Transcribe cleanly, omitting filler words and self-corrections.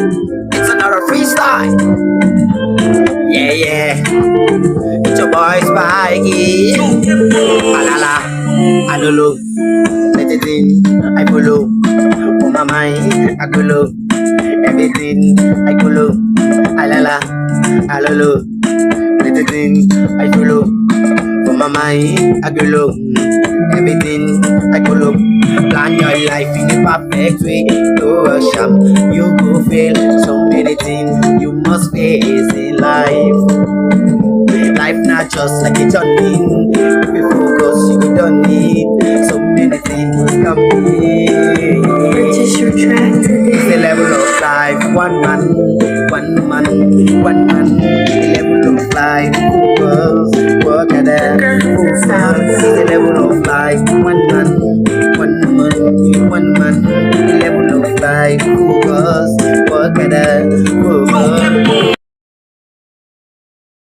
It's another freestyle. Yeah, yeah. It's your boy Spikey. Alala, Alolo. Let it in, I follow. For my mind, I go low. Everything, I go low. Alala, Alolo. Let it in, I follow. For my mind, I go low. Everything, I go low. Plan your life in a perfect way. No rush, you go fail. So many things you must face in life. Life not just like a journey. If you focus, you don't need so many things coming. Purchase your track today. It's the level of life. One man, one